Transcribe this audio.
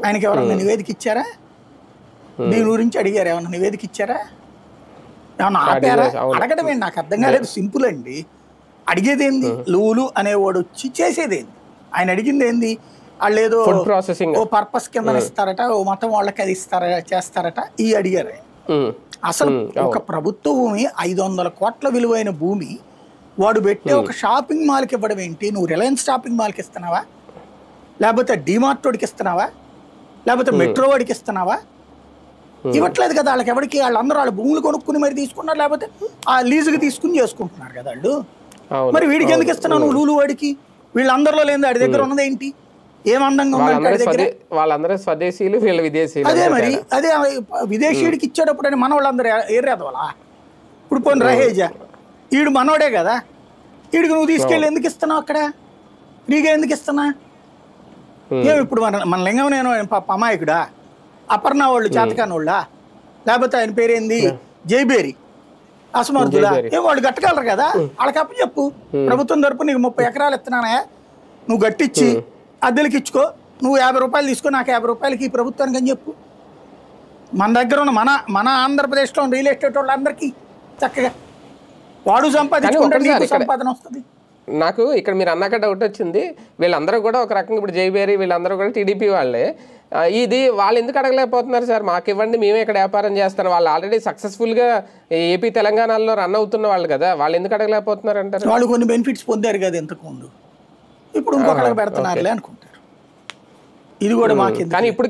ఆయనకి ఎవరన్నా నివేదిక ఇచ్చారా? దీని గురించి అడిగారు, ఏమన్నా నివేదిక ఇచ్చారా? ఏమన్నా ఆపారా? అడగడం ఏంటి నాకు అర్థం కాలేదు. సింపుల్ అండి. అడిగేది ఏంది? లూలు అనేవాడు వచ్చి చేసేది ఏంది? ఆయన అడిగింది ఏంది? వాళ్ళు ఏదో ఓ పర్పస్ కింద ఇస్తారట, ఓ మతం వాళ్ళకి అది చేస్తారట, ఈ అడిగారు. అసలు ఒక ప్రభుత్వ భూమి 500 కోట్ల విలువైన భూమి వాడు పెట్టే ఒక షాపింగ్ మాల్కి ఇవ్వడం ఏంటి? నువ్వు రిలయన్స్ షాపింగ్ మాల్కి ఇస్తున్నావా, లేకపోతే డిమార్ట్ వాడికి ఇస్తున్నావా, లేకపోతే మెట్రో వాడికి ఇస్తున్నావా? ఇవ్వట్లేదు కదా వాళ్ళకి. ఎవరికి? వాళ్ళందరూ వాళ్ళ భూములు కొనుక్కుని మరి తీసుకున్నారు, లేకపోతే ఆ లీజుకి తీసుకుని చేసుకుంటున్నారు కదా వాళ్ళు. మరి వీడికి ఎందుకు ఇస్తున్నావు నువ్వు లూలు వాడికి? వీళ్ళందరిలో లేదు వాడి దగ్గర ఉన్నది ఏంటి? ఏమందంగా ఉంది? వాళ్ళందరూ స్వదేశీయులు, వీళ్ళ విదేశీయులు. అదే మరి, అదే విదేశీయుడికి ఇచ్చేటప్పుడు అని మన వాళ్ళందరూ ఏరేదవాలా? ఇప్పుడు పోనీ రహేజా, ఈడు మనోడే కదా, ఈడికి నువ్వు తీసుకెళ్ళి ఎందుకు ఇస్తున్నావు? అక్కడ ఫ్రీగా ఎందుకు ఇస్తున్నా? ఏమి ఇప్పుడు మన లింగం నేను అమాయకుడా? అపర్ణ వాళ్ళు చేతకాని వాళ్ళ? లేకపోతే ఆయన పేరేంది జైబేరి అసమర్థులా? ఏం వాళ్ళు గట్టగలరు కదా? వాళ్ళకి అప్పు చెప్పు, ప్రభుత్వం తరపు నీకు 30 ఎకరాలు ఇస్తున్నానా, నువ్వు గట్టిచ్చి అద్దెలకి ఇచ్చుకో, నువ్వు 50 రూపాయలు తీసుకో, నాకు 50 రూపాయలకి ఈ ప్రభుత్వానికి అని చెప్పు. మన దగ్గర ఉన్న మన ఆంధ్రప్రదేశ్లో రియల్ ఎస్టేట్ వాళ్ళందరికీ చక్కగా వాడు సంపాదించుకుంటే నీకు సంపాదన వస్తుంది. నాకు ఇక్కడ మీరు అన్నాక డౌట్ వచ్చింది. వీళ్ళందరూ కూడా ఒక రకంగా ఇప్పుడు జైబేరి వీళ్ళందరూ కూడా టీడీపీ వాళ్ళే. ఇది వాళ్ళు ఎందుకు అడగలేకపోతున్నారు సార్? మాకు ఇవ్వండి, మేమే ఇక్కడ వ్యాపారం చేస్తాను. వాళ్ళు ఆల్రెడీ సక్సెస్ఫుల్గా ఏపీ తెలంగాణలో రన్ అవుతున్న వాళ్ళు కదా, వాళ్ళు ఎందుకు అడగలేకపోతున్నారు అంటారు? వాళ్ళు కొన్ని బెనిఫిట్స్ పొందారు కదా ఇంతకుముందు, ఇప్పుడు ఇంకొకరికి పెడుతున్నారులే అనుకుంటారు. ఇది కూడా మాకు. కానీ ఇప్పుడు